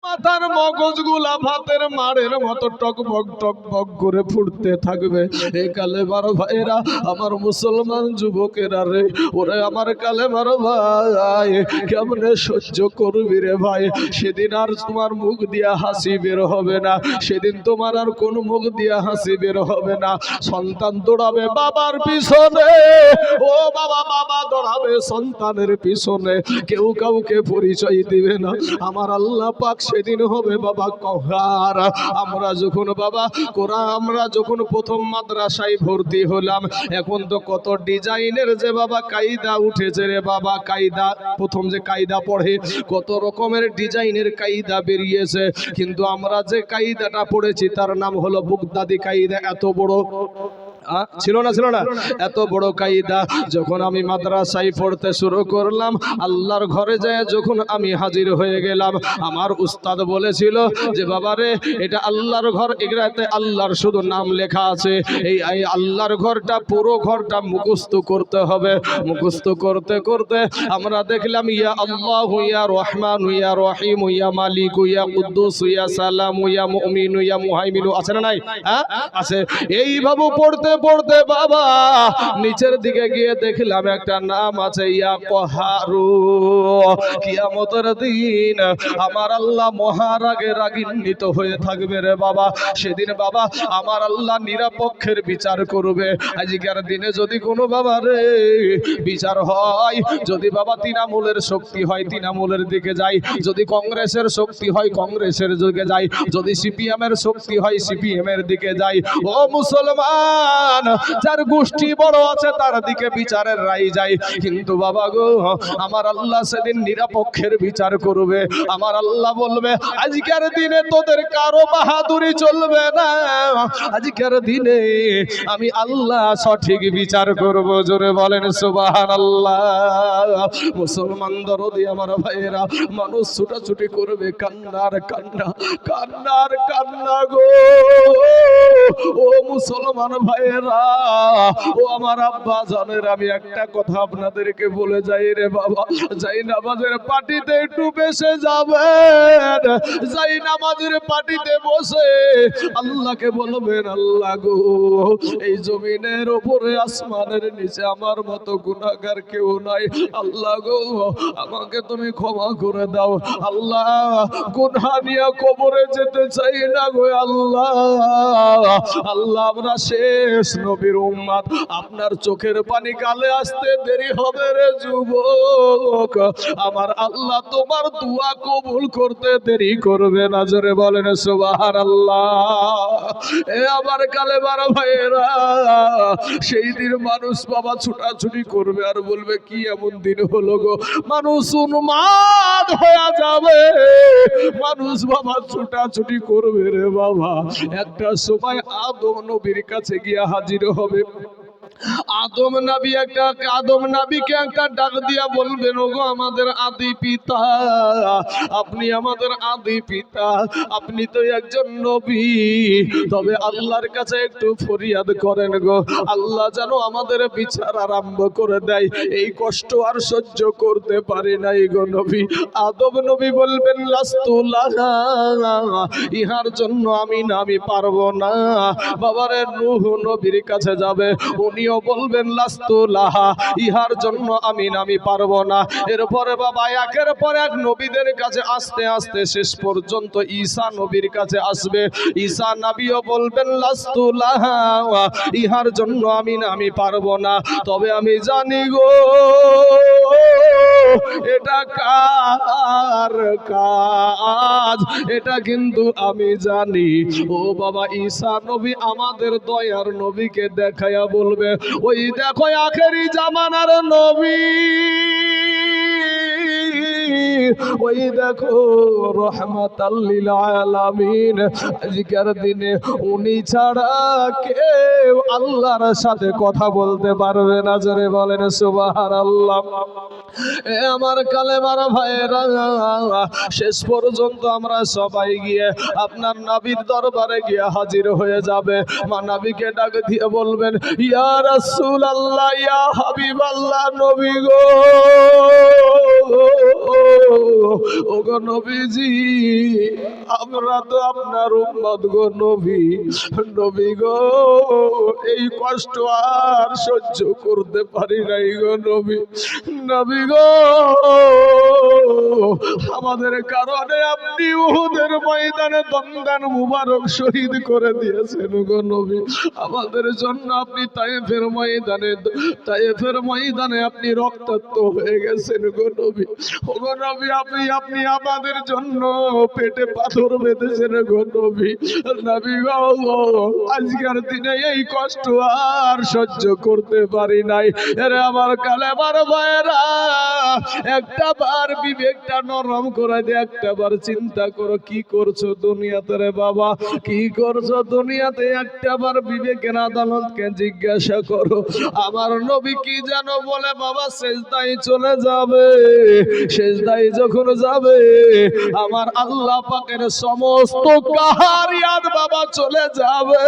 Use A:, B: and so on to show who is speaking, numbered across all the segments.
A: মাথার মগজগুলা ভাতের মাড়ের মতো টকবক টকবক করে ফুটতে থাকবে। এ কালেমার ভাইরা, আমার মুসলমান যুবকেরা রে, ওরে আমার কালেমার ভাই, কেমনে সহ্য করবি রে ভাই? সেদিন আর তোমার মুখ দিয়া হাসি বের হবে না, সেদিন তোমার আর কোন মুখ দিয়া হাসি বের হবে না। সন্তান দৌড়াবে বাবার পিছনে, ও বাবা, বাবা দৌড়াবে সন্তানের পিছনে, কেউ কাউকে পরিচয় দিবে না। আমার আল্লাহ পাক সেদিন হবে বাবা কহার। আমরা যখন বাবা আমরা যখন প্রথম মাদ্রাসায় ভর্তি হলাম, এখন তো কত ডিজাইনের যে বাবা কায়দা উঠেছে রে বাবা। কায়দা, প্রথম যে কায়দা পড়ে, কত রকমের ডিজাইনের কায়দা বেরিয়েছে, কিন্তু আমরা যে কায়দাটা পড়েছি তার নাম হলো বুগদাদি কায়দা। এত বড় ছিল না, ছিল না, এত বড় কায়দা। যখন আমি মাদ্রাসায় পড়তে শুরু করলাম, আল্লাহর ঘরে যায় যখন আমি হাজির হয়ে গেলাম, আমার উস্তাদ বলেছিল যে বাবারে, এটা আল্লাহর ঘর, এটাতে আল্লাহর শুধু নাম লেখা আছে, এই আল্লাহর ঘরটা, পুরো ঘরটা মুখস্থ করতে হবে। মুখস্থ করতে করতে আমরা দেখলাম ইয়া আল্লাহু ইয়া রহমান ইয়া রহিম ইয়া মালিক ইয়া কুদ্দুস ইয়া সালাম ইয়া মুমিন ইয়া মুহাইমিন, আছে না নাই? হ্যাঁ আছে। এইভাবে পড়তে পড়তে বাবা নিচের দিকে গিয়ে দেখলাম একটা নাম আছে ইয়া কহারু। কিয়ামতের দিন আমার আল্লাহ মহারাগে রাগান্বিত হয়ে থাকবে রে বাবা। সেদিন বাবা আমার আল্লাহ নিরপেক্ষের বিচার করবে। আজকের দিনে যদি কোনো বাবা রে বিচার হয়, যদি বাবা তৃণমূলের শক্তি হয় তৃণমূলের দিকে যাই, যদি কংগ্রেসের শক্তি হয় কংগ্রেসের দিকে যাই, যদি সিপিএম এর শক্তি হয় সিপিএম এর দিকে যাই, ও মুসলমান, যার গোষ্ঠী বড় আছে তার দিকে বিচারের রায় যায়। কিন্তু বাবা গো, আমার আল্লাহ সেদিন নিরপেক্ষের বিচার করবে। আমার আল্লাহ বলবে আজকের দিনে তোদের কারো বাহাদুরি চলবে না, আজকের দিনে আমি আল্লাহ সঠিক বিচার করব। জোরে বলেন সুবহানাল্লাহ। মুসলমান দরদি আমার ভাইয়েরা, মানুষ ছুটাছুটি করবে, কান্নার কান্না, কান্নার কান্না গো। ও মুসলমান ভাইয়েরা, ও আমার আব্বা জানের, আমি একটা কথা আপনাদেরকে বলে যাই রে বাবা, যাই নামাজের পাটিতে একটু বেশে যাবেন, যাই নামাজের পাটিতে বসে আল্লাহকে বলবেন আল্লাহ গো, এই জমিনের উপরে আসমানের নিচে আমার মতো গুনাহগার কেউ নাই, আল্লাহ গো আমাকে তুমি ক্ষমা করে দাও। আল্লাহ গুনাহ নিয়ে কবরে যেতে চাই না গো আল্লাহ। আল্লাহ আমরা শেষ নবীর উম্মত, আপনার চোখের পানি গালে আসতে দেরি হবে রে যুবক, আমার আল্লাহ তোমার দোয়া কবুল করতে দেরি করবে না। জোরে বলেন সুবহানাল্লাহ। এ আমার কালেমার ভাইয়েরা, সেই দিন মানুষ বাবা ছুটাছুটি করবে আর বলবে কি এমন দিন হলো গো, মানুষ উন্মাদ হয়ে যাবে, মানুষ বাবা ছুটাছুটি করবে রে বাবা। একটা সময় আদম নবীর কাছে গিয়ে হাজির হবে। আদম নবীকে একটা ডাক দিয়া বলবেন, ওগো আমাদের আদি পিতা, আপনি আমাদের আদি পিতা, আপনি তো একজন নবী, তবে আল্লাহর কাছে একটু ফরিয়াদ করেন গো, আল্লাহ যেন আমাদের বিচার আরম্ভ করে দেয়, এই কষ্ট আর সহ্য করতে পারি নাই গো নবী। আদম নবী বলবেন লাস্তুলাহা, ইহার জন্য আমি পারবো না। বাবারে নূহ নবীর কাছে যাবে, উনিও বলবেন লাস্তুলাহা, ইহার জন্য আমি পারবো না। এরপরে বাবা একের পর এক নবীদের কাছে আস্তে আস্তে শেষ পর্যন্ত ঈসা নবীর কাছে আসবে। ঈসা নবীও বলবেন লাস্তুলাহা, ইহার জন্য আমি পারবো না। তবে আমি জানি গো এটা কার কাজ, এটা কিন্তু আমি জানি। ও বাবা ঈসা নবী আমাদের দয়ার নবীকে দেখায়া বলবে, ওই দেখো আখেরি জামানার নবী, ওই দেখো রহমাতাল লিল আলামিন। আজকের দিনে উনি ছাড়া কেউ আল্লাহর সাথে কথা বলতে পারবে না। জোরে বলেন সুবহানাল্লাহ। এ আমার কালেমার ভাইয়েরা, শেষ পর্যন্ত আমরা সবাই গিয়ে আপনার নবীর দরবারে গিয়ে হাজির হয়ে যাবে। মা নবীকে ডাক দিয়ে বলবেন, ইয়া রাসূলুল্লাহ, ইয়া হাবিবাল্লাহ, নবী গো, ওগো নবীজি, আমরা তো আপনার উম্মত গো নবী, নবী গো এই কষ্ট আর সহ্য করতে পারি নাই গো নবী, নবী গো আমাদের কারণে আপনি উহুদের ময়দানে দমদান মুবারক শহীদ করে দিয়েছেন গো নবী, আমাদের জন্য আপনি তায়েফের ময়দানে আপনি রক্তাক্ত হয়ে গেছেন গো নবী, ও গো নবী আপনি আমাদের জন্য পেটে পাথর বেঁধেছেন গো নবী, নবী গো আজকের দিনে এই কষ্ট আর সহ্য করতে পারি নাই। এরে আমার কালেমার ভাইরা, একটা বার বিবেকটা নরম করে দে, একটা বার চিন্তা করো কি করছো দুনিয়াতে রে বাবা, কি করছো দুনিয়াতে, একটা বার বিবেকের আদালতকে জিজ্ঞাসা করো। আমার নবী কি জানো বলে বাবা, সেজদায় চলে যাবে, সেজদায় যখন যাবে আমার আল্লাহ পাকের সমস্ত কাহারিয়াত বাবা চলে যাবে,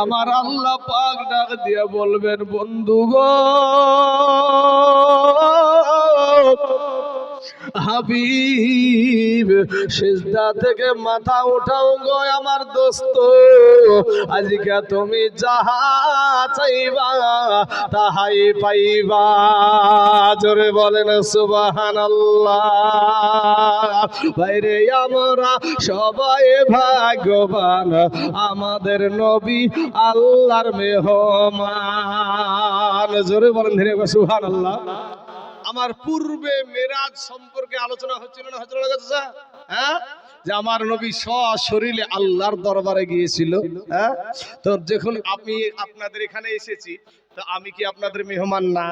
A: আমার আল্লাহ পাক ডাক দিয়ে বলবেন বন্ধু গো হাবিব, সিজদা থেকে মাথা উঠাও গো আমার দোস্ত, আজকে তুমি যাহা চাইবা তাহাই পাইবা। জোরে বলেন সুবহানাল্লাহ। বাইরে আমরা সবাই ভাগ্যবান, আমাদের নবী আল্লাহর মেহমান। জোরে বলেন ধীরে সুবহানাল্লাহ। আমার পূর্বে মেরাজ সম্পর্কে আলোচনা হচ্ছিল না, হচ্ছিল না হ্যাঁ, যে আমার নবী সশরীরে আল্লাহর দরবারে গিয়েছিল। হ্যাঁ, তো যখন আমি আপনাদের এখানে এসেছি, তো আমি কি আপনাদের মেহমান না?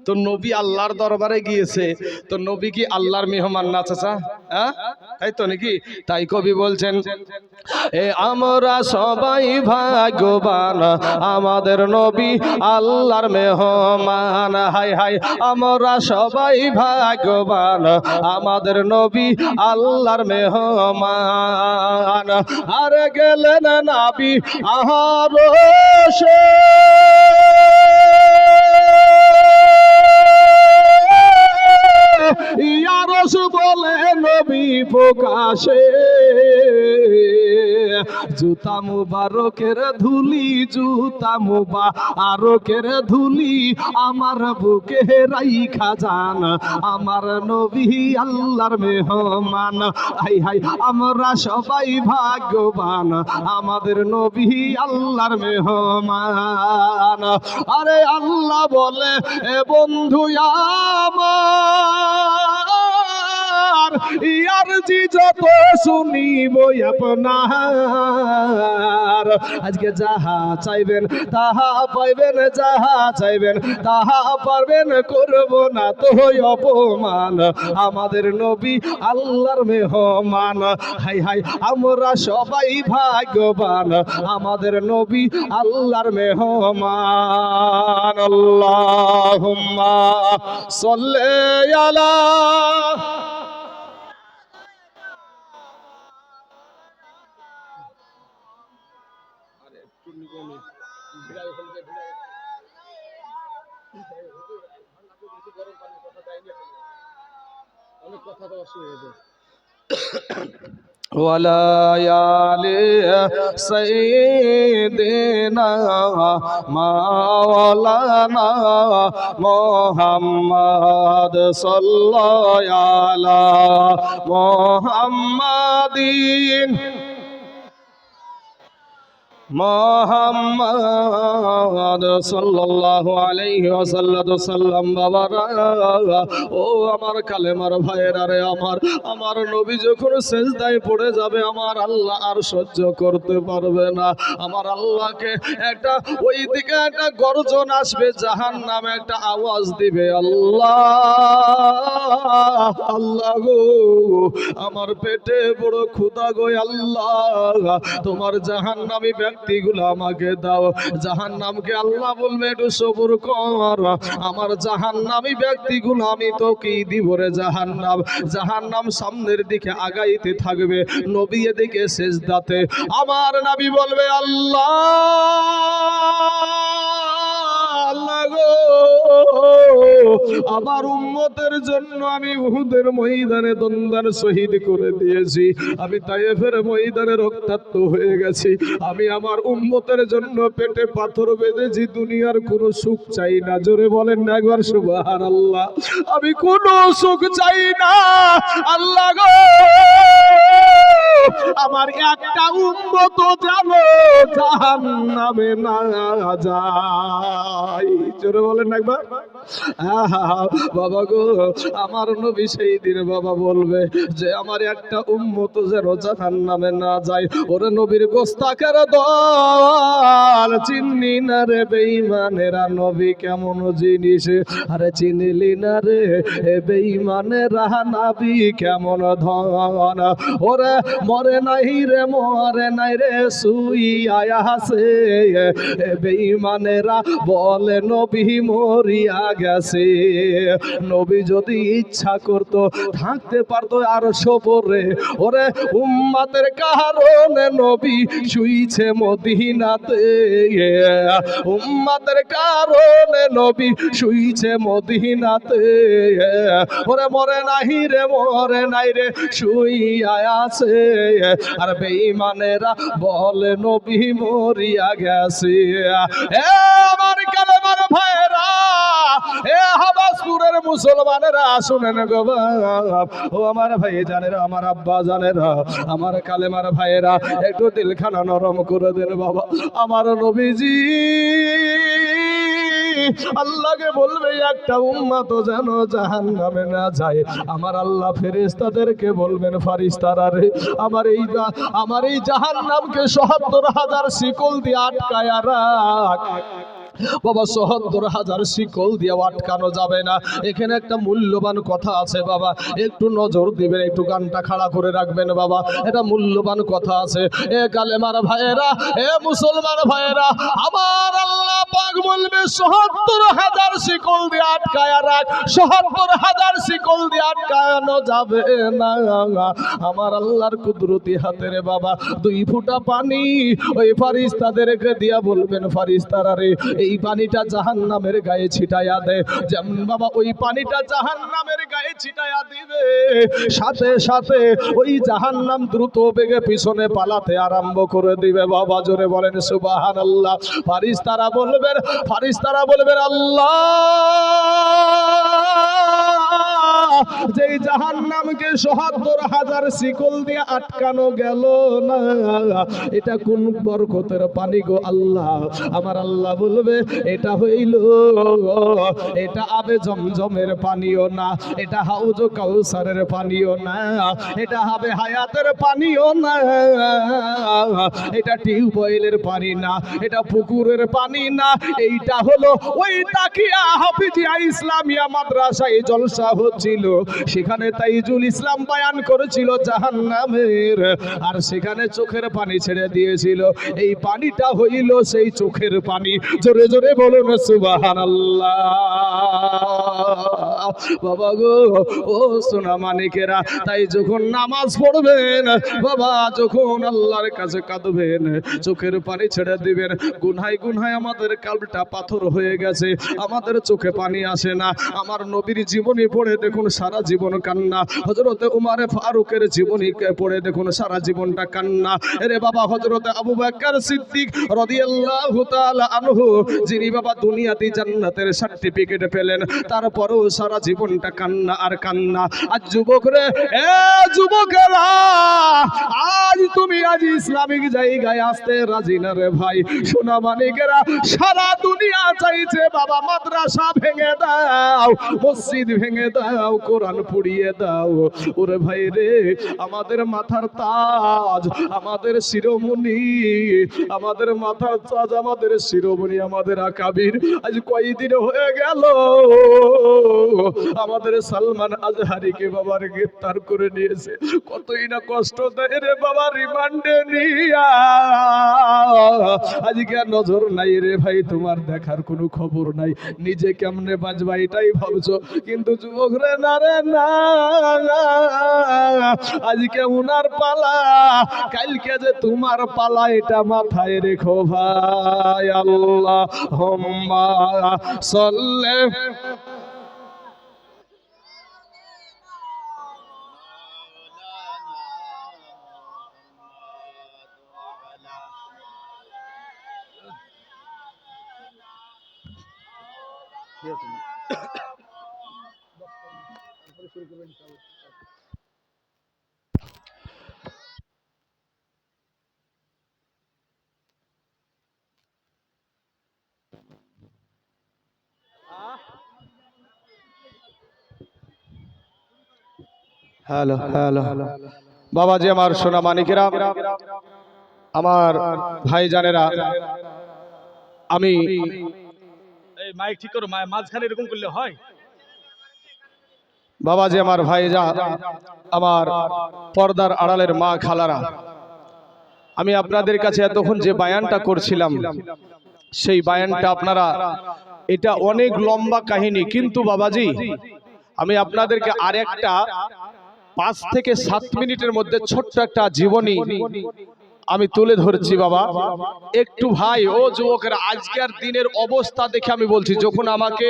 A: তো নবী আল্লাহর দরবারে গিয়েছে, তো নবী কি আল্লাহর মেহমান না চাচা? হ্যাঁ, তাই তো নাকি? তাই কবি বলছেন এ আমরা সবাই ভাগ্যবান, আমাদের নবী আল্লাহর মেহমান। হাই হাই আমরা সবাই ভাগ্যবান, আমাদের নবী আল্লাহর মেহমান। আর গেলেন নবী আরশে, ইয়ারস বলে নবী প্রকাশে, জুতা মুবারকের ধুলি, জুতা মুবারকের ধুলি আমার বুকে রাইখা যান, আমার নবী আল্লাহর মেহমান। হাই হাই আমরা সবাই ভাগ্যবান, আমাদের নবী আল্লাহর মেহমান। আরে আল্লাহ বলে এ বন্ধু আমার, ইয়ার জি যত শুনিব আপনার, আজকে যাহা চাইবেন তাহা পাইবেন, যাহা চাইবেন তাহা পারবেন, করব না তো অপমান, আমাদের নবী আল্লাহর মেহমান। হাই হাই আমরা সবাই ভাগ্যবান, আমাদের নবী আল্লাহর মেহমান। আল্লাহুম্মা সাল্লি আলা ওয়ালা আলি সাইয়্যিদিনা মাওলানা মুহাম্মদ সাল্লাল্লাহু আলা মুহাম্মাদিন মুহাম্মদ সাল্লাল্লাহু আলাইহি ওয়াসাল্লাম। বাবারা ও আমার কালেমার ভাইয়েরা রে, আমার নবী যখন সিজদায় পড়ে যাবে আমার আল্লাহ আর সহ্য করতে পারবে না। আমার আল্লাহকে একটা ওই দিকে একটা গর্জন আসবে, জাহান্নামে একটা আওয়াজ দিবে, আল্লাহ আল্লাহ গো আমার পেটে বড় ক্ষুধা গো, আল্লাহ তোমার জাহান্নামী ব্যক্তিগুলো আমাকে দাও। জাহান্নামকে আল্লাহ বলবে একটু সবুর কর, আমার জাহান্নামী ব্যক্তিগুলো আমি তোকে দিব রে। জাহান্নাম সামনের দিকে আগাইতে থাকবে, নবী এদিকে সিজদাতে। আমার নবী বলবে আল্লাহ আল্লাহ গো আমার উম্মতের জন্য আমি উহুদের ময়দানে দন্দান শহীদ করে দিয়েছি, আমি তায়েফের ময়দানে রক্তাক্ত হয়ে গেছি, আমি আমার উম্মতের জন্য পেটে পাথর বেঁধেছি, দুনিয়ার কোনো সুখ চাই না। জোরে বলেন না একবার সুবহানাল্লাহ। আমি কোনো সুখ চাই না আল্লাহ গো, আমার একটা উম্মত জানো জাহান্নামে না যায়। জোরে বলেন না একবার। বাবা গো, আমার নবী সেই দিন বাবা বলবে যে আমার একটা উম্মত যেন জাহান্নামে না যায়। ওরে নবীর গোস্তাকের দল, চিনলি না রে বেঈমানেরা নবী কেমন জিনিস, আরে চিনলি না রে বেঈমানেরা নবী কেমন ধন। ওরে মরে নাই রে, মরে নাই রে, শুইয়া আছে বেঈমানেরা বলে নবী মরিয়া গেছে। নবী যদি ইচ্ছা করত থাকতে পারতো আর সবরে, ওরে উম্মতের কারণে নবী শুইছে মদিনাতে, উম্মতের কারণে নবী শুইছে মদিনাতে। ওরে মরে নাই রে, মরে নাই রে, শুইয়া আছে, আর বেঈমানেরা বলে নবী মরিয়া গেছে। এ আমার কালেমার ভাইরা, এ হাবাসপুরের মুসলমানেরা শুনেন গো বাপ, ও আমার ভাই জানেরা, আমার আব্বা জানেরা, আমার কালেমার ভাইরা, একটু দিলখানা নরম করে দেন বাবা। আমার নবীজি আল্লাহকে বলবে একটা উম্মত যেন জাহান্নামে না যায়। আমার আল্লাহ ফেরেশতাদেরকে বলবেন ফারিস্তারা রে, আমার এই জাহান্নামকে ৭৭,০০০ শিকল দিয়ে আটকায়া রাখ। বাবা ৭৭,০০০ শিকল দিয়ে আটকানো যাবে না। এখানে একটা মূল্যবান কথা আছে বাবা, একটু নজর দিবেন, একটু গানটা খাড়া করে রাখবেন বাবা, এটা মূল্যবান কথা আছে। এ কালেমার ভাইয়েরা, এ মুসলমান ভাইয়েরা, আমার আল্লাহ পাক বলবে ৭৭,০০০ শিকল দিয়ে আটকায়া রাখ, ৭৭,০০০ শিকল দিয়ে আটকানো যাবে না। আমার আল্লাহর কুদরতি হাতের বাবা ২ ফুটা পানি ওই ফারিস্তাদেরকে দিয়া বলবেন ফারিস্তারা রে, এই পানিটা জাহান্নামের গায়ে ছিটায়া দে। যেমন বাবা ওই পানিটা জাহান্নামের গায়ে ছিটায়া দিবে, সাথে সাথে ওই জাহান্নাম দ্রুত বেগে পিছনে পালাতে আরম্ভ করে দিবে। বাবা জোরে বলেন সুবহানাল্লাহ। ফারিস্তারা বলবেন আল্লাহ, যেই জাহান্নামকে ৭৭,০০০ শিকল দিয়ে আটকানো গেল না, এটা কোন বরকতের পানি গো আল্লাহ। আমার আল্লাহ বলবে এটা হইল, এটা আবে জমজমের পানিও না, এটা হাউজ কাউসারের পানিও না, এটা হবে হায়াতের পানিও না, এটা টিউবওয়েলের পানি না, এটা পুকুরের পানি না, এইটা হলো ওই তাকিয়া হাফিজিয়া ইসলামিয়া মাদ্রাসায় জলসা হচ্ছিল, সেখানে তাইজুল ইসলাম বয়ান করেছিল জাহান্নামের, আর সেখানে চোখের পানি ছেড়ে দিয়েছিল। এই পানিটা হইল সেই চোখের পানি। জোরে জোরে বলুন সুবহানাল্লাহ। বাবা গো, ও সোনা মানিকেরা, তাই যখন নামাজ পড়বেন বাবা, যখন আল্লাহর কাছে কাঁদবেন, চোখের পানি ছেড়ে দিবেন। গুনহায় গুনহায় আমাদের কালটা পাথর হয়ে গেছে, আমাদের চোখে পানি আসে না। আমার নবীর জীবনী পড়ে দেখুন সারা জীবন কান্না, হযরতে উমারে ফারুকের জীবনী পড়ে দেখুন সারা জীবনটা কান্না। এরে বাবা হযরতে আবু বকর সিদ্দিক রাদিয়াল্লাহু তাআলা আনহু, যিনি বাবা দুনিয়াতে জান্নাতের সার্টিফিকেট পেলেন, তারপরেও সারা জীবনটা কান্না আর কান্না। আজ যুবক রে, এ যুবকেরা, আজ তুমি আজ ইসলামিক জায়গায় আসতে রাজি না রে ভাই। সোনা মানিকেরা, সারা দুনিয়া চাইছে বাবা মাদ্রাসা ভেঙে দাও, মসজিদ ভেঙে দাও, কোরআন পুড়িয়ে দাও। ওরে ভাই রে, আমাদের মাথার তাজ, আমাদের শিরোমণি, আমাদের মাথার তাজ, আমাদের শিরোমণি, আমাদের আকাবির আজ কয়দিন হয়ে গেল আমাদের সালমান আজহারিকে বাবার গ্রেফতার করে নিয়েছে। কতই না কষ্ট দেয় রে বাবা রিমান্ডে নিয়া, আজকে নজর নাই রে ভাই, তোমার দেখার কোনো খবর নাই, নিজে কেমনে বাঁচবা এটাই ভাবছো। কিন্তু যুবক রে, না রে না, আজকে উনার পালা, কালকে যে তোমার পালা, এটা মাথায় রেখো ভাই। আল্লাহুম্মা সাল্লি হ্যালো হ্যালো বাবাজি, আমার সোনা মানিকেরা, আমার ভাইজানেরা, আমি
B: এই মাইক ঠিক করো, মাঝখানে এরকম করলে হয়?
A: বাবাজি, আমার ভাইজা, আমার পর্দার আড়ালের মা খালারা, আমি আপনাদের কাছে এতক্ষণ যে বায়ানটা করছিলাম সেই বায়ানটা আপনারা, এটা অনেক লম্বা কাহিনী, কিন্তু বাবাজি আমি আপনাদেরকে আর একটা 5 থেকে 7 মিনিটের মধ্যে ছোট্ট একটা জীবনী আমি তুলে ধরছি। বাবা একটু ভাই ও যুবকেরা, আজকের দিনের অবস্থা দেখে আমি বলছি, যখন আমাকে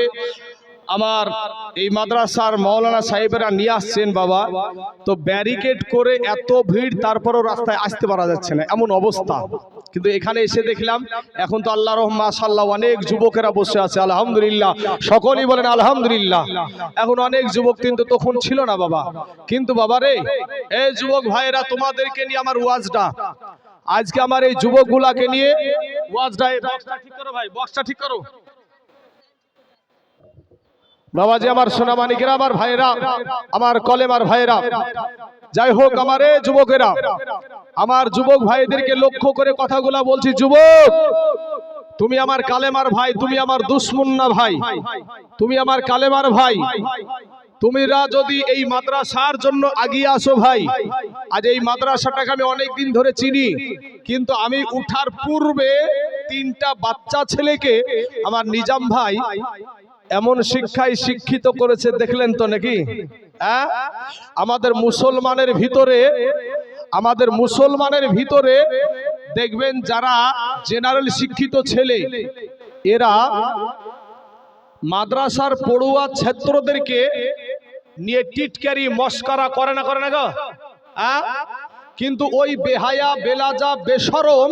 A: আমার এই মাদ্রাসার মাওলানা সাহেবেরা নিয়ে আসছেন বাবা, তো ব্যারিকেড করে এত ভিড়, তারপরেও রাস্তায় আসতে পারা যাচ্ছে না, এমন অবস্থা। কিন্তু এখানে এসে দেখলাম এখন তো আল্লাহ রহম মাশাআল্লাহ অনেক যুবকেরা বসে আছে, আলহামদুলিল্লাহ, সকলেই বলেন আলহামদুলিল্লাহ। এখন অনেক যুবক কিন্তু তখন ছিল না বাবা। কিন্তু বাবা রে, এই যুবক ভাইরা, তোমাদেরকে নিয়ে আমার ওয়াজটা আজকে, আমার এই যুবকগুলাকে নিয়ে ওয়াজটা, বক্সটা ঠিক করো ভাই, বক্সটা ঠিক করো বাবাজি, আমার সোনা মানিকেরা, আমার ভাইরা, আমার কলেমার ভাইরা, যাই হোক আমার এই যুবকেরা, আমার যুবক ভাইদেরকে লক্ষ্য করে কথাগুলা বলছি। যুবক, তুমি আমার কালেমার ভাই, তুমি আমার দুশ্মন না ভাই, তুমি আমার কালেমার ভাই। তুমিরা যদি এই মাদ্রাসার জন্য আগিয়ে আসো ভাই, আজ এই মাদ্রাসাটাকে আমি অনেক দিন ধরে চিনি, কিন্তু আমি উঠার পূর্বে 3টা বাচ্চা ছেলেকে আমার নিজাম ভাই এমন শিক্ষায় শিক্ষিত করেছে, দেখলেন তো নাকি? হ্যাঁ, আমাদের মুসলমানের ভিতরে দেখবেন যারা জেনারেল শিক্ষিত ছেলে, এরা মাদ্রাসার পড়ুয়া ছাত্রদেরকে নিয়ে টিটকারি মস্করা করে না গো? কিন্তু ওই বেহায়া বেলাজা বেশরম,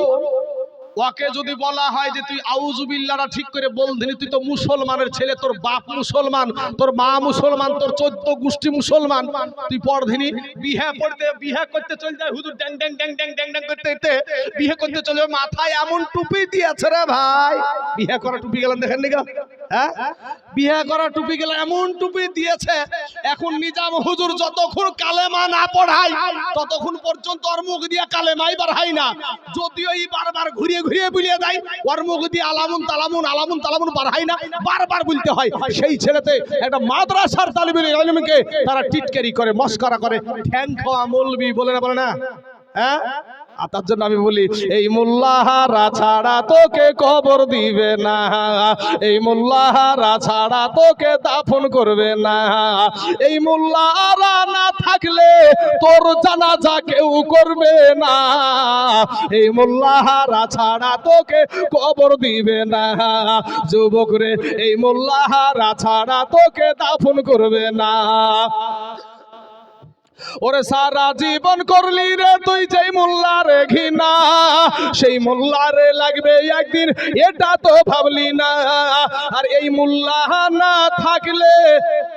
A: ওকে যদি বলা হয় যে তুই আউযুবিল্লাহটা ঠিক করে বল দিনি, তুই তো মুসলমানের ছেলে, তোর বাপ মুসলমান, তোর মা মুসলমান, তোর 14 গোষ্ঠী মুসলমান, তুই পরদিনই বিয়ে করতে চলে যায়, হুজুর ড্যাং ড্যাং ড্যাং ড্যাং ড্যাং ড্যাং করতে বিয়ে করতে চলে যায়, মাথায় এমন টুপি দিয়েছে রে ভাই, বিয়ে করা টুপি গেলেন দেখেন নি? হ্যাঁ, বিয়ে করা টুপি গেলে এমন টুপি দিয়েছে, এখন নিজাম হুজুর যতক্ষণ কালেমা না পড়ায় ততক্ষণ পর্যন্ত ওর মুখ দিয়ে কালেমাই বার হয় না, যদিও এই বারবার ঘুরিয়ে ঘুরিয়ে বুলিয়ে দেয়, ওর মুখ দিয়ে আলামুন তালামুন আলামুন তালামুন বার হয় না, বারবার বলতে হয়। সেই ছেলেতে একটা মাদ্রাসার তালিবে ইলমকে তারা টিটকারি করে, মস্করা করে, ঠ্যাং খাওয়া মৌলবি বলে না? হ্যাঁ, আর তার জন্য আমি বলি, এই মোল্লাহারা ছাড়া তোকে কবর দিবে না, এই মোল্লাহারা ছাড়া তোকে দাফন করবে না, এই মোল্লাহারা না থাকলে তোর জানাজা কেউ করবে না, এই মোল্লাহারা ছাড়া তোকে কবর দিবে না, যুবক রে, এই মোল্লাহারা ছাড়া তোকে দাফন করবে না। ওরে সারা জীবন করলি রে তুই যেই মোল্লারে ঘৃণা, সেই মোল্লারে লাগবে একদিন, এটা তো ভাবলি না, আর এই মোল্লা না থাকলে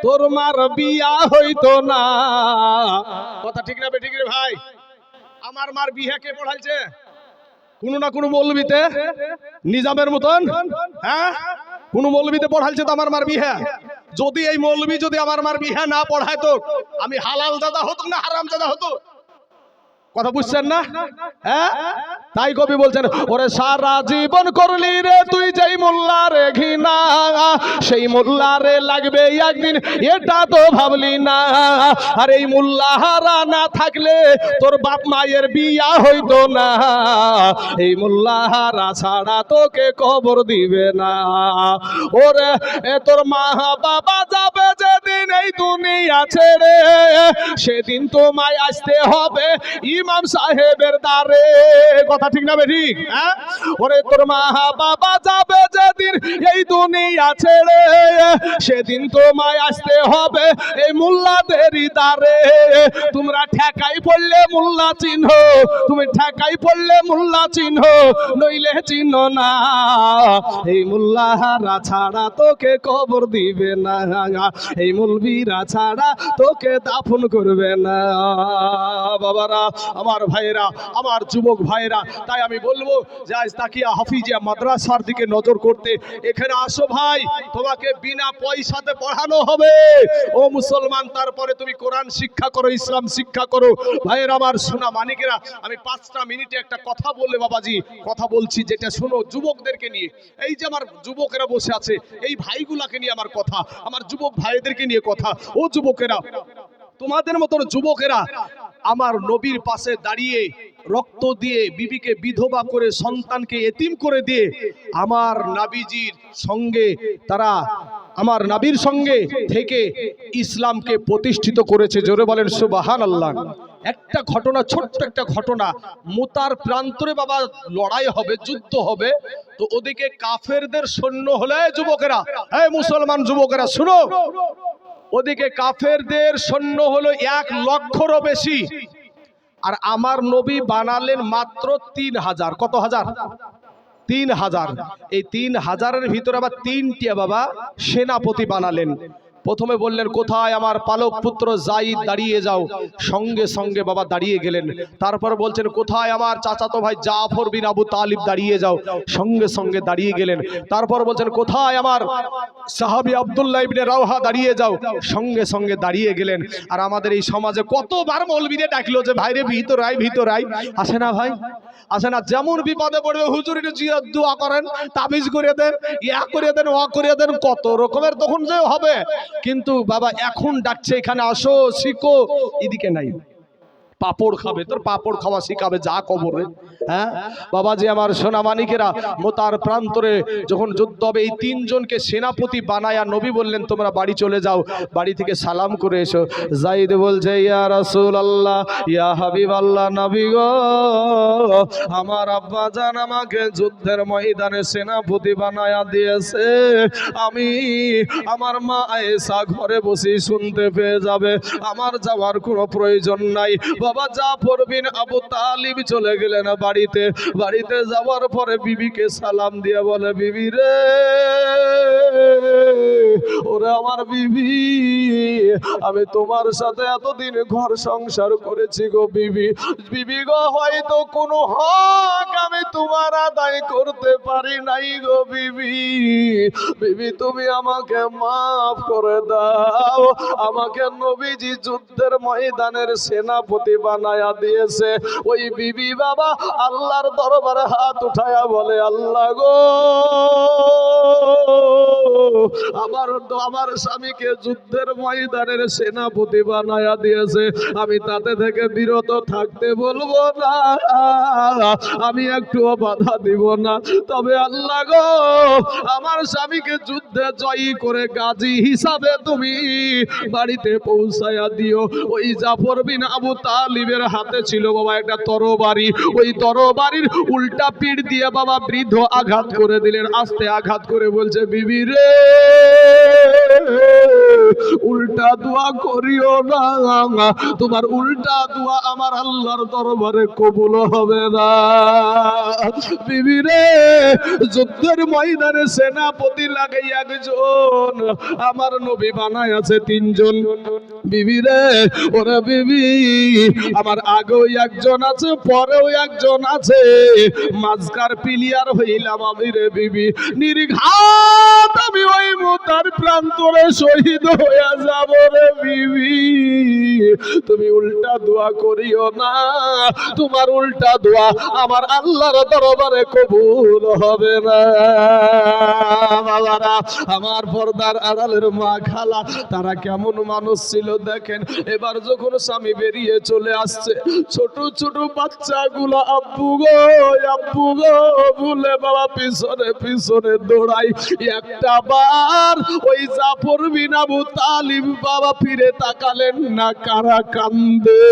A: তোর মার বিয়া হইতো না। কথা ঠিক না বেঠিক রে ভাই? আমার মার বিয়া কে পড়াইছে? কোনো না কোনো মৌলবিতে, নিজামের মতন, হ্যাঁ, কোন মৌলবিতে পড়াইছে তো আমার মার বিয়া। যদি এই মৌলবি যদি আমার মার বিয়া না পড়ায় তো আমি হালাল দাদা হতো না হারাম দাদা হতো? কথা বুঝছেন না? হ্যাঁ, তাই কবি বলছেন, ওরে সারা জীবন করলি রে তুই যেই মোল্লারে ঘৃণা, সেই মোল্লারে লাগবে একদিন, এটা তো ভাবলি না, আর এই মোল্লাহারা না থাকলে তোর বাপ মায়ের বিয়া হইতো না, এই মোল্লাহারা ছাড়া তোকে কবর দিবে না। ওরে তোর মা বাবা যাবে যেদিন এই দুনিয়া ছেড়ে, সেদিন তোমায় আসতে হবে ইমাম সাহেবের দ্বারে। কথা ঠিক না ঠিক? হ্যাঁ, ওরে তোর মা বাবা যাবে যেদিন এই দুনিয়া ছেড়ে, সেদিন তোমায় আসতে হবে এই মোল্লাদেরই দ্বারে। তোমরা ঠেকাই পড়লে মোল্লা চিহ্ন, তুমি ঠেকাই পড়লে মোল্লা চিহ্ন, নইলে চিহ্ন না। এই মোল্লাহারা ছাড়া তোকে কবর দিবে না, এই মৌলবীরা ছাড়া তোকে দাফন করবে না। বাবারা, আমার ভাইরা, আমার যুবক ভাইরা, তাই আমি বলবো যে আজ তাকিয়া হাফিজিয়া মাদ্রাসার দিকে নজর করতে। এখানে আসো ভাই, তোমাকে বিনা পয়সাতে পড়ানো হবে। ও মুসলমান, তারপরে তুমি কোরআন শিক্ষা করো, ইসলাম শিক্ষা করো। ভাইয়ের আমার সোনা মানিকেরা, আমি 5টা মিনিটে একটা কথা বলে বাবাজি কথা বলছি, যেটা শোনো যুবকদেরকে নিয়ে। এই যে আমার যুবকেরা বসে আছে, এই ভাইগুলাকে নিয়ে আমার কথা, আমার যুবক ভাইদেরকে নিয়ে কথা। ও যুবকেরা, তোমাদের মতন যুবকেরা আমার নবীর পাশে দাঁড়িয়ে রক্ত দিয়ে বিবিকে বিধবা করে সন্তানকে এতিম করে দিয়ে আমার নবীজির সঙ্গে তারা আমার নবীর সঙ্গে থেকে ইসলামকে প্রতিষ্ঠিত করেছে। জোরে বলেন সুবহানাল্লাহ। একটা ঘটনা, ছোট্ট একটা ঘটনা, মুতার প্রান্তরে বাবা লড়াই হবে, যুদ্ধ হবে। তো ওদিকে কাফেরদের সৈন্য হলে, যুবকেরা, এই মুসলমান যুবকেরা শুনো, ওদিকে কাফেরদের সৈন্য হলো 1 লক্ষরও বেশি, আর আমার নবী বানালেন মাত্র 3000। কত হাজার? 3000। এই 3000-এর ভিতরে আবার 3টি বাবা সেনাপতি বানালেন। প্রথমে বললেন, কোথায় আমার পালক পুত্র যায়েদ, দাঁড়িয়ে যাও। সঙ্গে সঙ্গে বাবা দাঁড়িয়ে গেলেন। তারপর বলছেন, কোথায় আমার চাচাতো ভাই জাফর বিন আবু তালিব, দাঁড়িয়ে যাও। সঙ্গে সঙ্গে দাঁড়িয়ে গেলেন। তারপর বলছেন, কোথায় আমার সাহাবী আব্দুল্লাহ ইবনে রাওহা, দাঁড়িয়ে যাও। সঙ্গে সঙ্গে দাঁড়িয়ে গেলেন। আর আমাদের এই সমাজে কতবার মৌলবীরে ডাকলো যে ভাইরে ভিতর আয়, ভিতর আয়, আসে না ভাই, আসে না। যেমন বিপদে পড়বে হুজুর একটু জিয়াদ দোয়া করেন, তাবিজ করে দেন, ইয়া করে দেন, ওয়া করে দেন, কত রকমের তখন যে হবে। কিন্তু বাবা এখন ডাকছে, এখানে আসো, শিখো। এদিকে নাই, পাপড় খাবে, তোর পাপড় খাওয়া শিখাবে যা কবরে। হ্যাঁ বাবাজি, আমার সোনা মানিকেরা, মোতার প্রান্তরে যখন যুদ্ধ হবে, এই 3 জনকে সেনাপতি বানায়া নবী বললেন, তোমরা বাড়ি চলে যাও, বাড়ি থেকে সালাম করে এসো। যায়েদ বলছে, ইয়া রাসূলুল্লাহ, ইয়া হাবিবাল্লাহ, নবী গো, আমার আব্বা জান আমাকে যুদ্ধের ময়দানে সেনাপতি বানায়া দিয়েছে। আমি আমার মা আয়েশা ঘরে বসে শুনতে পেয়ে যাবে, আমার যাওয়ার কোনো প্রয়োজন নাই। বাবা জাফর বিন আবু তালিব চলে গেলেন বাড়িতে। বাড়িতে যাওয়ার পরে বিবিকে সালাম দিয়ে বলে, বিবি রে, ওরে আমার বিবি, আমি তোমার সাথে এতদিন ঘর সংসার করেছি গো বিবি। বিবি গো, হয়তো কোনো হক আমি তোমার আদায় করতে পারি নাই গো বিবি। বিবি, তুমি আমাকে মাফ করে দাও। আমাকে নবীজি যুদ্ধের ময়দানের সেনাপতি বানায়া দিয়েছে। ওই বিবি বাবা আল্লাহর দরবারে হাত উঠায়া বলে, আল্লাহ গো, আমার স্বামীকে যুদ্ধের ময়দানের সেনাপতি বানায়া দিয়েছে। আমি তাতে থেকে বিরত থাকতে বলবো না, আমি একটুও বাধা দিব না। তবে আল্লাহ গো, আমার স্বামীকে যুদ্ধে জয়ী করে গাজী হিসাবে তুমি বাড়িতে পৌঁছায়া দিও। ওই জাফর বিন আবু তালিবের হাতে ছিল বাবা একটা তরবারি। ওই তরবারির উল্টা পিঠ দিয়ে বাবা বৃদ্ধ আঘাত করে দিলেন। আস্তে আঘাত করে বলছে, বিবি রে, উল্টা দোয়া করিও না, তোমার উল্টা দোয়া আমার আল্লাহর দরবারে কবুল হবে না। বিবি রে, যুদ্ধের ময়দানে সেনাপতি লাগে 1 জন, আমার নবী বানায় আছে 3 জন। বিবি রে, ওরে বিবি, আমার আগেও 1 জন আছে, পরেও 1 জন আছে, মাঝকার প্লেয়ার হইলাম আমি রে বিবি। নির্ঘাত আমি ওই মুতার প্রান্তরে শহীদ হয়ে যাব রে বিবি। তুমি উল্টা দোয়া করিও না, তোমার উল্টা দোয়া আমার আল্লাহর দরবারে কবুল হবে না। বাবারা, আমার পর্দার আড়ালের মা খালা, তারা কেমন মানুষ ছিল দেখেন। এবার যখন স্বামী বেরিয়ে চলে আসছে, ছোট ছোট বাচ্চাগুলো আব্বু গো, আব্বু গো বলে বাবা পিছনে পিছনে দৌড়াই। একটা বার ওই জাফর বিন আবু তালিব বাবা ফিরে তাকালেন না, কারা কান্দে।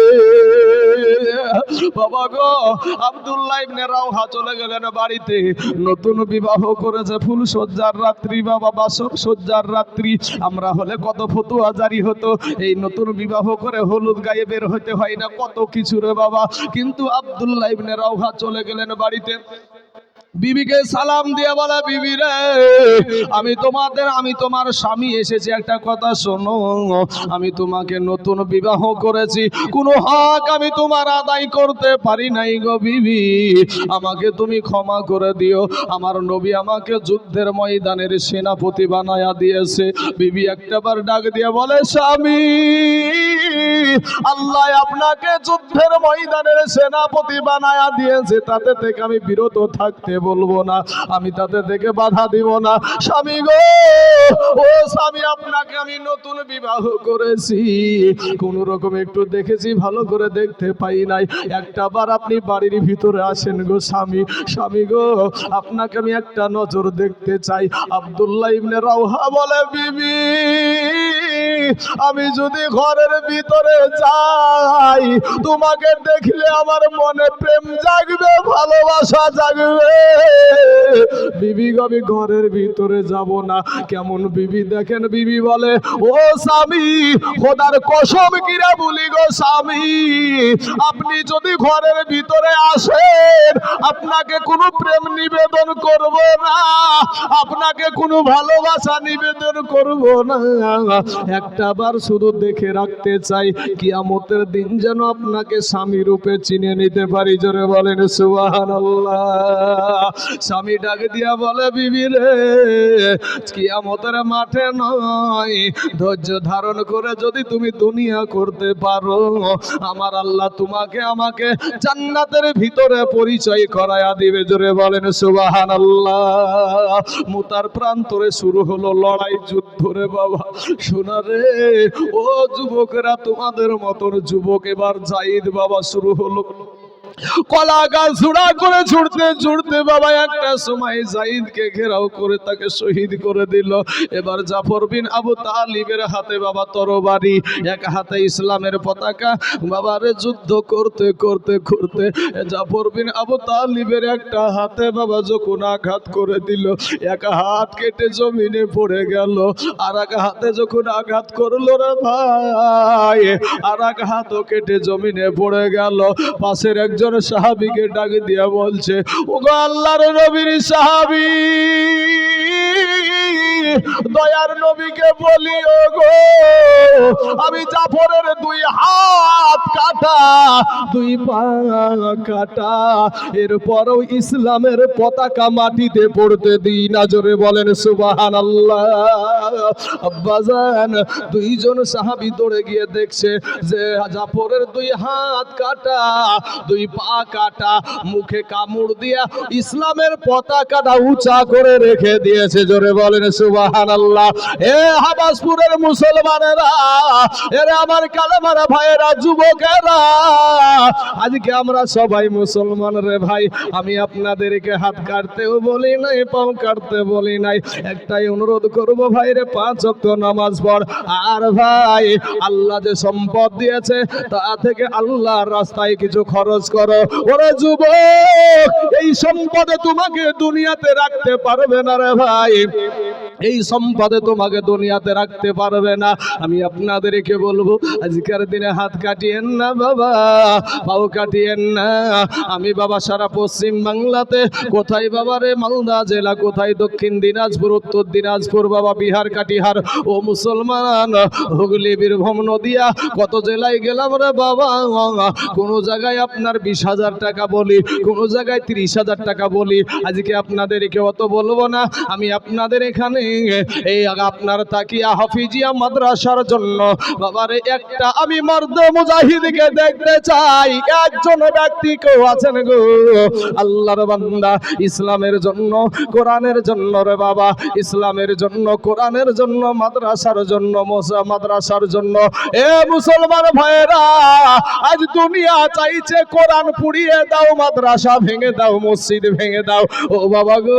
A: বাবা গো, আব্দুল্লাহ ইবনে রাওহা চলে গেলেন বাড়িতে। নতুন বিবাহ করেছে, ফুল সজ্জার রাত্রি বাবা, বাসর সজ্জার রাত্রি। আমরা হলে কত ফতুয়া জারি হতো, এই নতুন বিবাহ করে হলুদ গায়ে বের হতে হয় না, কত কিছু রে বাবা। কিন্তু আব্দুল্লাহ ইবনে রাওহা চলে গেলেন বাড়িতে। বিবিকে সালাম দিয়ে বলে, বিবি রে, আমি তোমার স্বামী এসেছি, একটা কথা শোনো। আমি তোমাকে নতুন বিবাহ করেছি, কোনো হক আমি তোমার আদায় করতে পারি নাই গো বিবি, আমাকে তুমি ক্ষমা করে দিও। আমার নবী আমাকে যুদ্ধের ময়দানের সেনাপতি বানায়া দিয়েছে। বিবি একটাবার ডাক দিয়ে বলে, স্বামী, আল্লাহ আপনাকে যুদ্ধের ময়দানের সেনাপতি বানায়া দিয়েছে, তাতে থেকে আমি বিরত থাকতে বলবো না, আমি তাতে থেকে বাধা দিব না। স্বামী গো, ও স্বামী, আপনাকে আমি নতুন বিবাহ করেছি, কোন রকম একটু দেখেছি, ভালো করে দেখতে পাই নাই, একটা বার আপনি বাড়ির ভিতরে আসেন গো স্বামী। স্বামী গো, আপনাকে আমি একটা নজর দেখতে চাই। আব্দুল্লাহ ইবনে রাওহা বলে, বিবি, আমি যদি ঘরের ভিতরে যাই, তোমাকে দেখলে আমার মনে প্রেম জাগবে, ভালোবাসা জাগবে। বিবি গো, আমি ঘরের ভিতরে যাব না। কেমন বিবি দেখেন, বিবি বলে, ও স্বামী, খোদার কসম কিরা বলি গো স্বামী, আপনি যদি ঘরের ভিতরে আসেন, আপনাকে কোনো প্রেম নিবেদন করব না, আপনাকে কোনো ভালোবাসা নিবেদন করব না, একটা বার শুধু দেখে রাখতে চাই, কিয়ামতের দিন যেন আপনাকে স্বামী রূপে চিনে নিতে পারি। জোরে বলেন সুবহানাল্লাহ। স্বামী ডাক দিয়া বলে, বিবি রে, কিয়ামতের মাঠে নয়, ধৈর্য ধারণ করে যদি তুমি দুনিয়া করতে পারো, আমার আল্লাহ তোমাকে আমাকে জান্নাতের ভিতরে পরিচয় করায়া দিবে। জোরে বলেন সুবহানাল্লাহ। মুতার প্রান্তরে শুরু হলো লড়াই, যুদ্ধ রে বাবা। শোনা রে, ও যুবকেরা, তোমাদের মতন যুবক এবার জাহিদ বাবা শুরু হলো। কলা গাছ ঝুড়া করে ছুটতে ছুটতে বাবা একটা সময় জাহিদকে ঘেরাও করে তাকে শহীদ করে দিল। এবার জাফর বিন আবু তালিবের হাতে বাবা তরবারি, এক হাতে ইসলামের পতাকা। বাবারে যুদ্ধ করতে করতে করতে জাফর বিন আবু তালিবের একটা হাতে বাবা যখন আঘাত করে দিল, এক হাত কেটে জমিনে পড়ে গেল। আর এক হাতে যখন আঘাত করলো রে ভাই, আর এক হাতও কেটে জমিনে পড়ে গেল। পাশের একজন সাহাবীকে ডাক দিয়া বলছে, ওগো আল্লাহর নবীর সাহাবী, দয়ার নবীকে বলি, ওগো আমি জাফরের দুই হাত কাটা, দুই পা কাটা, এরপরও ইসলামের পতাকা মাটিতে পড়তে দিই না। জোরে বলেন সুবহানাল্লাহ। আব্বাজান, দুইজন সাহাবী দৌড়ে গিয়ে দেখছে যে জাফরের দুই হাত কাটা, দুই পা কাটা, মুখে কামড় দিয়া ইসলামের পতাকাটা উঁচা করে রেখে দিয়েছে। জোরে বলেন সুবহানাল্লাহ। এ হাবাসপুরের মুসলমানেরা, এরা আমার কালেমারা ভাইয়েরা, যুবকেরা, আজকে আমরা সবাই মুসলমান রে ভাই। আমি আপনাদেরকে হাত কাটতেও বলি নাই, পাও কাটতে বলি নাই, একটাই অনুরোধ করব ভাই রে, 5 ওয়াক্ত নামাজ পড়। আর ভাই, আল্লাহ যে সম্পদ দিয়েছে তা থেকে আল্লাহর রাস্তায় কিছু খরচ করো। ওরে যুবক, এই সম্পদে তোমাকে দুনিয়াতে রাখতে পারবে না রে ভাই, এই সম্পদে তোমাকে দুনিয়াতে রাখতে পারবে না। আমি আপনাদেরকে বলবো, আজকের দিনে হাত কাটিয়েন না বাবা, পাও কাটিয়েন না। আমি বাবা সারা পশ্চিম বাংলাতে, কোথায় বাবা রে মালদা জেলা, কোথায় দক্ষিণ দিনাজপুর, উত্তর দিনাজপুর, বাবা বিহার কাটিহার, ও মুসলমান, হুগলি, বীরভূম, নদিয়া, কত জেলায় গেলাম রে বাবা। কোন জায়গায় আপনার 20,000 টাকা বলি, কোন জায়গায় 30,000 টাকা বলি। আজকে আপনাদেরকে অত বলবো না। আমি আপনাদের এখানে এই আপনার তাকিয়া হাফিজিয়া মাদ্রাসার জন্য বাবারে একটা আমি মর্দ মুজাহিদকে দেখতে চাই। একজন ব্যক্তি কেউ আছেন গো, আল্লাহর বান্দা, ইসলামের জন্য, কোরআনের জন্য রে বাবা, ইসলামের জন্য, কোরআনের জন্য, মাদ্রাসার জন্য, মাদ্রাসার জন্য। এ মুসলমান ভাইয়েরা, আজ দুনিয়া চাইছে কোরআন পুড়িয়ে দাও, মাদ্রাসা ভেঙে দাও, মসজিদ ভেঙে দাও। ও বাবা গো,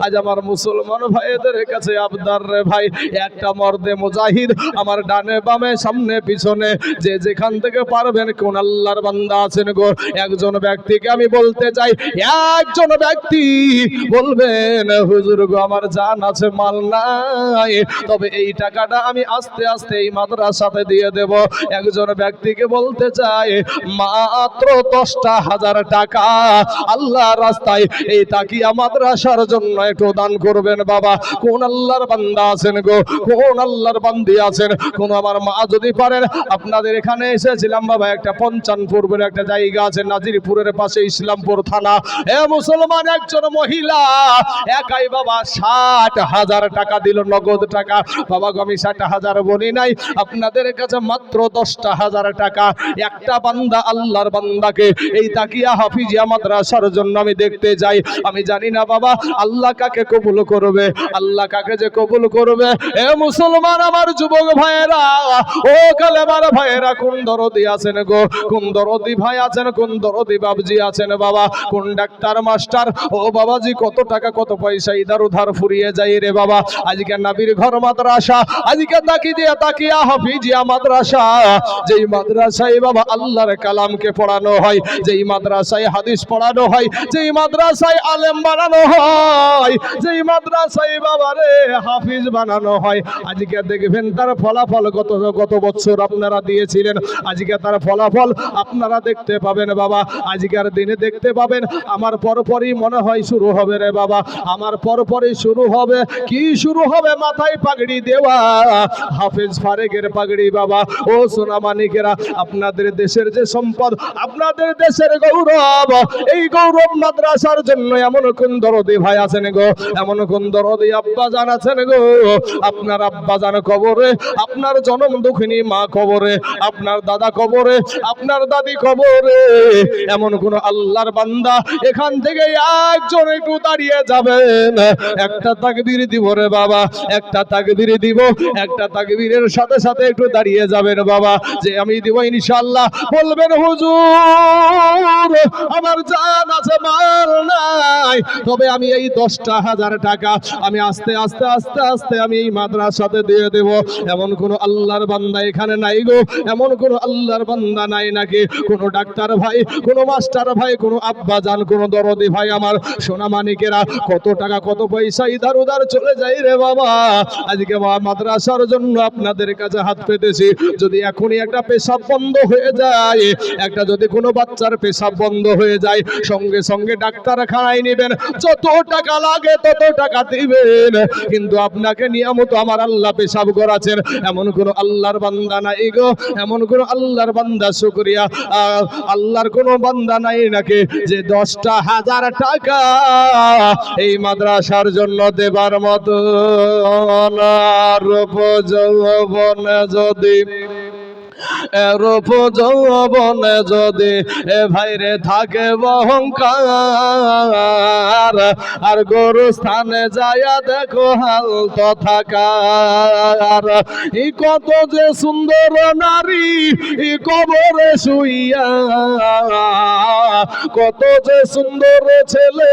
A: আজ আমার মুসলমান ভাইদের কাছে কাছে আবদার রে ভাই, একটা মর্দে মুজাহিদ আমার ডানে বামে সামনে পিছনে যে যেখান থেকে পারবেন কোন আল্লাহর বান্দা আছেন গো, একজন ব্যক্তিকে আমি বলতে চাই, একজন ব্যক্তি বলবেন হুজুর গো আমার জান আছে মাল নাই, তবে এই টাকাটা আমি আস্তে আস্তে এই মাদ্রাসাতে দিয়ে দেব। একজন ব্যক্তিকে বলতে চাই মাত্র 10,000 টাকা আল্লাহ রাস্তায় এই তাকিয়া মাদ্রাসার জন্য একটু দান করবেন বাবা। কোন আল্লাহর বান্দা আছেন গো, কোন আল্লাহর বান্দি আছেন? কোন আমার মা যদি পারেন, আপনাদের এখানে এসেছিলাম বাবা, একটা পঞ্চানপুর বলে একটা জায়গা আছে নাজিরপুরের পাশে, ইসলামপুর থানা। এ মুসলমান একজন মহিলা একাই বাবা 60,000 টাকা দিল, নগদ টাকা। বাবা গো আমি 60,000 বলি নাই, আপনাদের কাছে মাত্র 10,000 টাকা। একটা বান্দা আল্লাহর বান্দাকে এই তাকিয়া হাফিজিয়া মাদ্রাসার জন্য আমি দেখতে যাই। আমি জানি না বাবা আল্লাহ কাকে কবুল করবে, আল্লাহ কাকে যে কবুল করবে। এ মুসলমান আমার যুবক ভাইয়েরা, ও কালেমার ভাইয়েরা, কোন দরদি আছেন গো, কোন দরদি ভাই আছেন, কোন দরদি বাবজি আছেন বাবা, কোন ডাক্তার মাস্টার? ও বাবাজি কত টাকা কত পয়সা ইধার উধার ফুরিয়ে যায় রে বাবা। আজকে নবীর ঘর মাদ্রাসা, আজকে তাকিয়া হাফিজিয়া মাদ্রাসা, যেই মাদ্রাসায় বাবা আল্লাহর কালামকে পড়ানো হয়, যেই মাদ্রাসায় হাদিস পড়ানো হয়, যেই মাদ্রাসায় আলেম বানানো হয়, যেই মাদ্রাসায় বাবা রে হাফিজ বানানো হয়, আজকে দেখবেন তার ফলাফল গত বছর আপনারা দিয়েছিলেন, আজকে তার ফলাফল আপনারা দেখতে পাবেন বাবা। আজকের দিনে দেখতে পাবেন। আমার পরপরই মনে হয় শুরু হবে রে বাবা, আমার পরপরই শুরু হবে। কি শুরু হবে? মাথায় পাগড়ি দেওয়া হাফেজ ফারেকের পাগড়ি বাবা। ও সোনা মানিকেরা, আপনাদের দেশের যে সম্পদ, আপনাদের দেশের গৌরব, এই গৌরব মাদ্রাসার জন্য এমন কোন দরদি ভাই আছেন গো, এমন কোন দরদি আব্বা জান আছেন গো? আপনার আব্বা জান কবরে, আপনার জনম দুঃখিনী মা কবরে, আপনার দাদা কবরে, আপনার দাদি কবরে, এমন কোন আল্লাহর বান্দা এখান থেকে একজন একটু দাঁড়িয়ে যাবেন, একটা তাকবীর দিব রে বাবা, একটা তাকবীর দিব, একটা তাকবীরের সাথে সাথে একটু দাঁড়িয়ে যাবেন বাবা, যে আমি দিব ইনশাআল্লাহ। বলবেন হুজুর আমার জান আছে মাল নাই, তবে আমি এই 10,000 টাকা আমি আস্তে আস্তে আস্তে আস্তে আমি এই মাদ্রাসাতে দিয়ে দেব। এমন কোন আল্লাহর বান্দা এখানে নাই গো, এমন কোন আল্লাহর বান্দা নাই নাকি? কোন ডাক্তার ভাই, কোন মাস্টার ভাই, কোন আব্বা জান, কোন দরদি ভাই আমার সোনা মানিকেরা, কত টাকা কত পয়সা ইধার উধার চলে যায় রে বাবা। আজকে মাদ্রাসার জন্য আপনাদের কাছে হাত পেতেছি। যদি এখনই একটা পেশাব বন্ধ হয়ে যায়, একটা যদি কোনো বাচ্চার পেশাব বন্ধ হয়ে যায়, সঙ্গে সঙ্গে ডাক্তারখানায় নেবেন, যত টাকা লাগে তত টাকা দিবেন, কিন্তু আপনাকে নিয়ামত আমার আল্লাহ পেশাব করাছেন, এমন কোন আল্লাহর বান্দা নাই গো, এমন কোন আল্লাহর বান্দা, শুকরিয়া আল্লাহর কোন বান্দা নাই নাকি যে 10,000 টাকা এই মাদ্রাসার জন্য দেবার মতো রূপ যৌবনে যদি রূপ যৌবনে যদি এ ভাইরে থাকে অহংকার, আর গরু স্থানে যায়া দেখো হাল তথাকার। ই কত যে সুন্দর নারী ই কবরে শুইয়া, কত যে সুন্দর ছেলে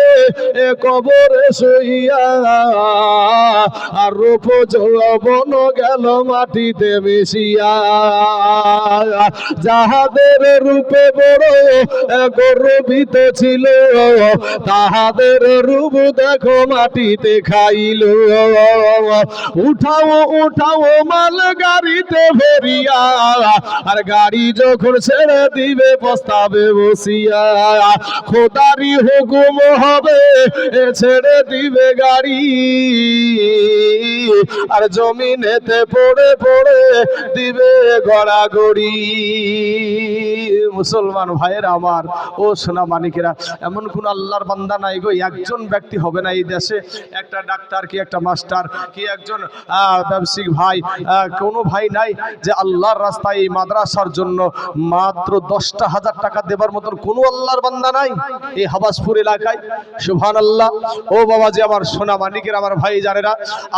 A: এ কবরে শুইয়া, আর রূপ যৌবন গেল মাটিতে মিশিয়া। যাহাদের রূপে বড় গর্বিত ছিল, তাহাদের রূপ দেখো মাটিতে খাইল। উঠাও উঠাও মাল গাড়িতে ভরিয়া, আর গাড়ি যখন ছেড়ে দিবে প্রস্তাবে বসিয়া, খোদারি হুকুম হবে ছেড়ে দিবে গাড়ি, আর জমিনেতে পড়ে পড়ে দিবে গড়াগড়ি। মুসলমান ভাইয়েরা আমার, ও সোনা মানিকেরা, এমন কোন আল্লাহর বান্দা নাই গো, একজন ব্যক্তি হবে না এই দেশে, একটা ডাক্তার কি একটা মাস্টার কি একজন ব্যবসায়িক ভাই, কোনো ভাই নাই যে আল্লাহর রাস্তায় এই মাদ্রাসার জন্য মাত্র 10,000 টাকা দেবার মতন কোনো আল্লাহর বান্দা নাই এই হাবাসপুর এলাকায়। সুবহানাল্লাহ। ও বাবাজি আমার সোনা মানিকের আমার ভাই জানেরা,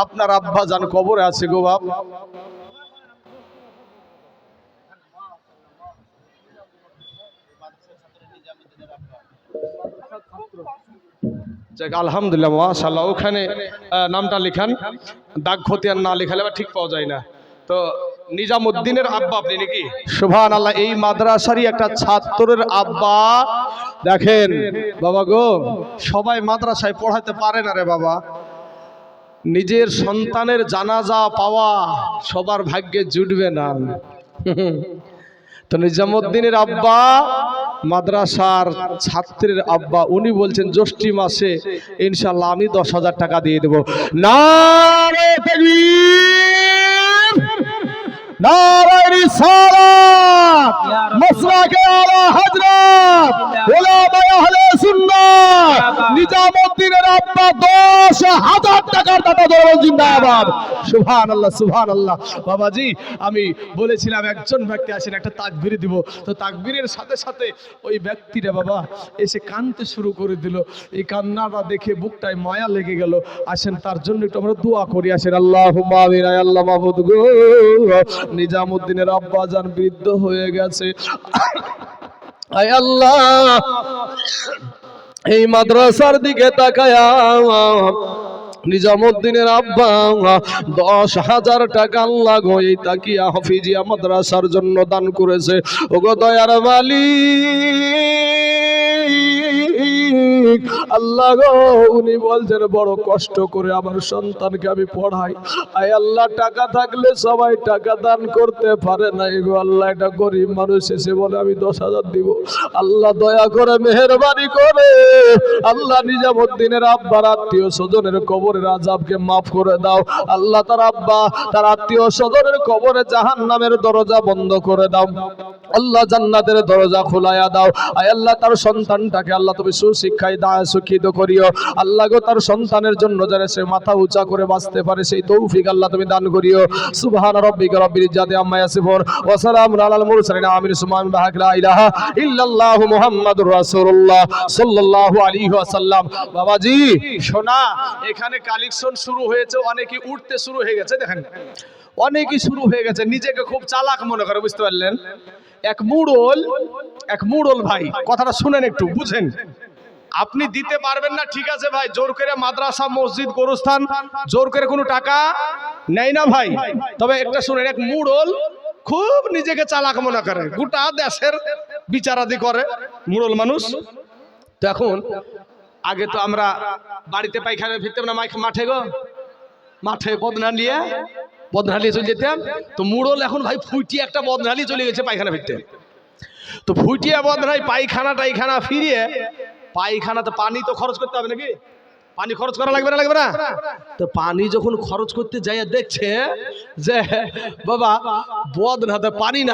A: আপনার আব্বা জান কবরে আছে গো বাপ, যাক আলহামদুলিল্লাহ মাশাআল্লাহ। ওখানে নামটা লিখান, দাগ খতিয়ান না লিখালে আবার ঠিক পাওয়া যায় না। তো নিজামুদ্দিনের আব্বা আপনি নাকি? সুবহানাল্লাহ। এই মাদ্রাসারই একটা ছাত্রের আব্বা। দেখেন বাবা গো, সবাই মাদ্রাসায় পড়াতে পারে না রে বাবা। নিজের সন্তানের জানাজা পাওয়া সবার ভাগ্যে জুটবে না। তো নিজামুদ্দিনের আব্বা মাদ্রাসার ছাত্রের আব্বা, উনি বলছেন জ্যৈষ্ঠী মাসে ইনশাআল্লাহ আমি 10,000 টাকা দিয়ে দেবো। নারে তাকবীর, নারে রিসালাত, মাসলাকে আলা হযরত উলামায়ে আহলে সুন্নাহ নিজামুদ্দিনের আব্বা 10,000 টাকার দাতা দরবার জিন্দাবাদ। সুবহানাল্লাহ সুবহানাল্লাহ। বাবাজি আমি বলেছিলাম একজন ব্যক্তি আসেন একটা তাকবীর দিব, তো তাকবীরের সাথে সাথে ওই ব্যক্তিরা বাবা এসে কাঁদতে শুরু করে দিল। এই কান্নাটা দেখে বুকটায় মায়া লেগে গেল। আসেন তার জন্য একটু আমরা দোয়া করি। আসেন আল্লাহুম্মা আমিন। আয় আল্লাহ মাবুদ গো, নিজামুদ্দিনের আব্বা জান বৃদ্ধ হয়ে গেছে। আয় আল্লাহ এই মাদ্রাসার দিকে তাকায়া নিজামুদ্দিনের আব্বা 10,000 টাকা আল্লাহ গো এই তাকিয়া হাফিজিয়া মাদ্রাসার জন্য দান করেছে। ওগো দয়ার মালিক আল্লাহ গো, উনি বলছেন বড় কষ্ট করে আমার সন্তানকে আমি পড়াই। আয় আল্লাহ টাকা থাকলে সবাই টাকা দান করতে পারে না গো আল্লাহ, এটা গরিব মানুষ এসে বলে আমি 10,000 দিব। আল্লাহ দয়া করে মেহেরবানি করে আল্লাহ নিজামুদ্দিনের আব্বার আত্মীয় স্বজনের কবরের আযাবকে মাফ করে দাও। আল্লাহ তার আব্বা তার আত্মীয় স্বজনের কবরে জাহান্নামের দরজা বন্ধ করে দাও। আল্লাহ জান্নাতের দরজা খোলায়া দাও। আয় আল্লাহ তার সন্তানটাকে আল্লাহ তুমি সুশিক্ষায় শিক্ষিত করিও। আল্লাহ গো তার সন্তানের জন্য যেন সে মাথা উঁচা করে বাঁচতে পারে সেই তৌফিক আল্লাহ তুমি দান করিও। সুবহান রাব্বিকা রাব্বিল ইজ্জাতি আম্মা ইয়াসিফুন ওয়া সালামুন আলাল মুরসালিন। আমিন সুবহান বাহাক লা ইলাহা ইল্লাল্লাহু মুহাম্মাদুর রাসূলুল্লাহ সাল্লাল্লাহু আলাইহি ওয়াসাল্লাম। বাবাজি শোনা, এখানে কালেকশন শুরু হয়েছে, অনেকে উঠতে শুরু হয়ে গেছে। দেখেন অনেকেই শুরু হয়ে গেছে, নিজেকে খুব চালাক মনে করে, বুঝতে পারলেন? এক মুড়ল ভাই, কথাটা শুনেন একটু বুঝেন। আপনি দিতে পারবেন না ঠিক আছে ভাই, জোর করে মাদ্রাসা মসজিদ গোরস্থান জোর করে কোনো টাকা নেয় না ভাই। তবে একটা শুনেন, এক মুড়ল খুব নিজেকে চালাক মনে করে, গোটা দেশের বিচারাদি করে মুড়ল মানুষ। তো এখন আগে তো আমরা বাড়িতে পায়খানা ফিরতাম না, মাঠে গো, মাঠে বদনা নিয়ে চলে যেতাম। তো মুড়ল এখন ভাই ফুটিয়ে একটা বদনালি চলে গেছে পায়খানা ফিরতে। তো ফুটিয়া বদনাই পায়খানা ফিরিয়ে, পায়খানাতে পানি তো খরচ করতে হবে নাকি? পানি খরচ করা লাগবে না? তো পানি যখন খরচ করতে যাই দেখছে যে বাবা বদনাতে পানি না,